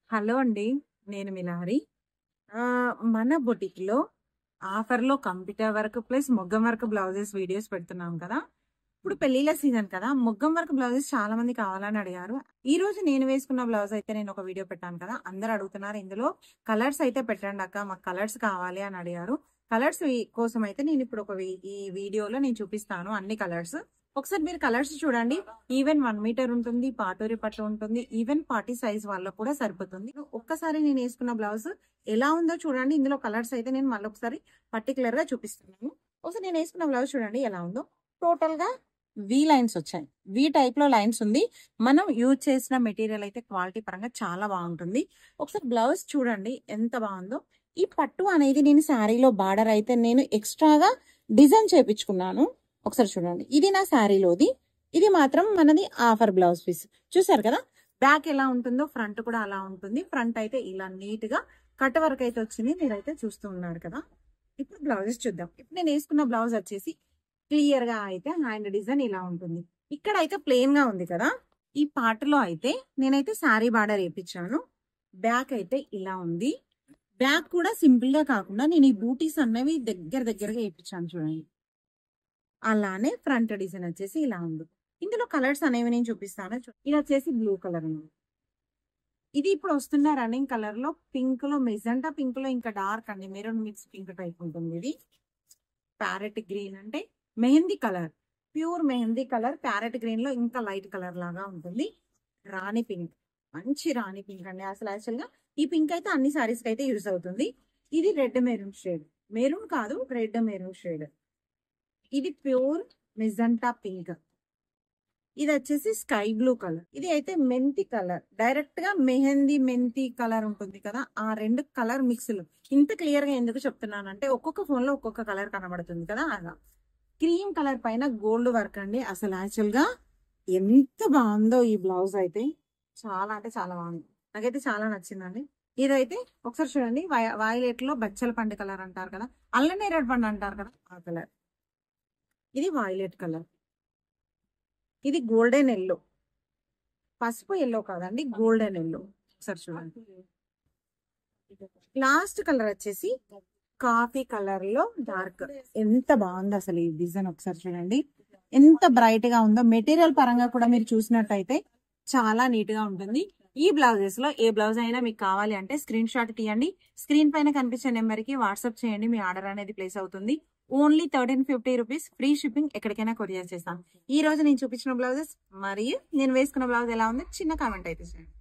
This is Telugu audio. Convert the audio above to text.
హలో అండి. నేను మీ లహరి. మన బొటిక్‌లో ఆఫర్‌లో కంప్యూటర్ వర్క్ ప్లస్ మొగ్గం వర్క్ బ్లౌజెస్ వీడియోస్ పెడుతున్నాం కదా! ఇప్పుడు పెళ్ళిళ్ళ సీజన్ కదా! మొగ్గం వర్క్ బ్లౌజెస్ చాలా మంది కావాలని అడిగారు. ఈరోజు నేను వేసుకున్న బ్లౌజ్ అయితే నేను ఒక వీడియో పెట్టాను కదా! అందరూ అడుగుతున్నారు ఇందులో కలర్స్ అయితే పెట్టండి అక్క మాకు కలర్స్ కావాలి అని అడిగారు. కలర్స్ కోసం అయితే నేను ఇప్పుడు ఈ వీడియోలో నేను చూపిస్తాను అన్ని కలర్స్. ఒకసారి మీరు కలర్స్ చూడండి. ఈవెన్ 1 మీటర్ ఉంటుంది, పాటూరి పట్టు ఉంటుంది, ఈవెన్ పార్టీ సైజ్ వాళ్ళకు కూడా సరిపోతుంది. ఒక్కసారి నేను వేసుకున్న బ్లౌజ్ ఎలా ఉందో చూడండి. ఇందులో కలర్స్ అయితే నేను మళ్ళీ ఒకసారి పర్టికులర్ గా చూపిస్తున్నాను. ఒకసారి నేను వేసుకున్న బ్లౌజ్ చూడండి ఎలా ఉందో. టోటల్ గా వి లైన్స్ వచ్చాయి. వి టైప్ లో లైన్స్ ఉంది. మనం యూజ్ చేసిన మెటీరియల్ అయితే క్వాలిటీ పరంగా చాలా బాగుంటుంది. ఒకసారి బ్లౌజ్ చూడండి ఎంత బాగుందో. ఈ పట్టు అనేది నేను శారీలో బార్డర్ అయితే నేను ఎక్స్ట్రాగా డిజైన్ చేపించుకున్నాను. ఒకసారి చూడండి ఇది నా శారీలోది. ఇది మాత్రం మనది ఆఫర్ బ్లౌజ్ పీస్. చూసారు కదా బ్యాక్ ఎలా ఉంటుందో ఫ్రంట్ కూడా అలా ఉంటుంది. ఫ్రంట్ అయితే ఇలా నీట్ గా కట్ వర్క్ అయితే వచ్చింది. మీరైతే చూస్తూ ఉన్నారు కదా. ఇప్పుడు బ్లౌజెస్ చూద్దాం. ఇప్పుడు నేను వేసుకున్న బ్లౌజ్ వచ్చేసి క్లియర్ గా అయితే హ్యాండ్ డిజైన్ ఇలా ఉంటుంది. ఇక్కడ అయితే ప్లెయిన్ గా ఉంది కదా. ఈ పార్ట్లో అయితే నేనైతే శారీ బార్డర్ వేయించాను. బ్యాక్ అయితే ఇలా ఉంది. బ్యాక్ కూడా సింపుల్ గా కాకుండా నేను ఈ బూటీస్ అన్నవి దగ్గరగా వేయించాను చూడండి. అలానే ఫ్రంట్ డిజైన్ వచ్చేసి ఇలా ఉంది. ఇందులో కలర్స్ అనేవి నేను చూపిస్తాను. ఇది వచ్చేసి బ్లూ కలర్ ఉంది. ఇది ఇప్పుడు వస్తున్న రన్నింగ్ కలర్ లో పింక్ లో మెజెంటా పింక్ లో ఇంకా డార్క్ అండి మెరూన్ మిక్స్ పింక్ టైప్ ఉంటుంది. ఇది ప్యారెట్ గ్రీన్ అంటే mehndi colour, pure mehndi colour. Parrot green లో ఇంకా లైట్ కలర్ లాగా ఉంటుంది. రాణి పింక్, మంచి రాణి పింక్ అండి. అసలు యాక్చువల్ గా ఈ పింక్ అయితే అన్ని సారీస్ కి అయితే యూజ్ అవుతుంది. ఇది రెడ్ మెరూన్ షేడ్, మెరూన్ కాదు రెడ్ మెరూన్ షేడ్. ఇది ప్యూర్ మెజెంటా పింక్. ఇది వచ్చేసి స్కై బ్లూ కలర్. ఇది అయితే మెంతి కలర్. డైరెక్ట్ గా మెహందీ మెంతి కలర్ ఉంటుంది కదా, ఆ రెండు కలర్ మిక్స్లు. ఇంత క్లియర్ గా ఎందుకు చెప్తున్నానంటే ఒక్కొక్క ఫోన్ లో ఒక్కొక్క కలర్ కనబడుతుంది కదా అలా. క్రీమ్ కలర్ పైన గోల్డ్ వర్క్ అండి. అసలు యాక్చువల్ గా ఎంత బాగుందో ఈ బ్లౌజ్ అయితే. చాలా అంటే చాలా బాగుంది. నాకైతే చాలా నచ్చిందండి. ఇదైతే ఒకసారి చూడండి. వాయిలెట్ లో బచ్చల పండు కలర్ అంటారు కదా, అల్లనేరేడు పండు అంటారు కదా, ఆ కలర్. ఇది వాయిలెట్ కలర్. ఇది గోల్డెన్ ఎల్లో, పసుపు ఎల్లో కాదండి గోల్డెన్ ఎల్లో. ఒకసారి చూడండి. లాస్ట్ కలర్ వచ్చేసి కాఫీ కలర్ లో డార్క్. ఎంత బాగుంది అసలు ఈ డిజైన్. ఒకసారి చూడండి ఎంత బ్రైట్ గా ఉందో. మెటీరియల్ పరంగా కూడా మీరు చూసినట్టయితే చాలా నీట్ గా ఉంటుంది. ఈ బ్లౌజెస్ లో ఏ బ్లౌజ్ అయినా మీకు కావాలి అంటే స్క్రీన్ షాట్ తీయండి. స్క్రీన్ పైన కనిపించే నెంబర్ కి వాట్సాప్ చేయండి. మీ ఆర్డర్ అనేది ప్లేస్ అవుతుంది. Only 1350 rupees. Free shipping. ఎక్కడికైనా కొరియర్ చేస్తాను. ఈ రోజు నేను చూపించిన బ్లౌజెస్ మరియు నేను వేసుకున్న బ్లౌజ్ ఎలా ఉంది చిన్న కామెంట్ అయితే చేయండి.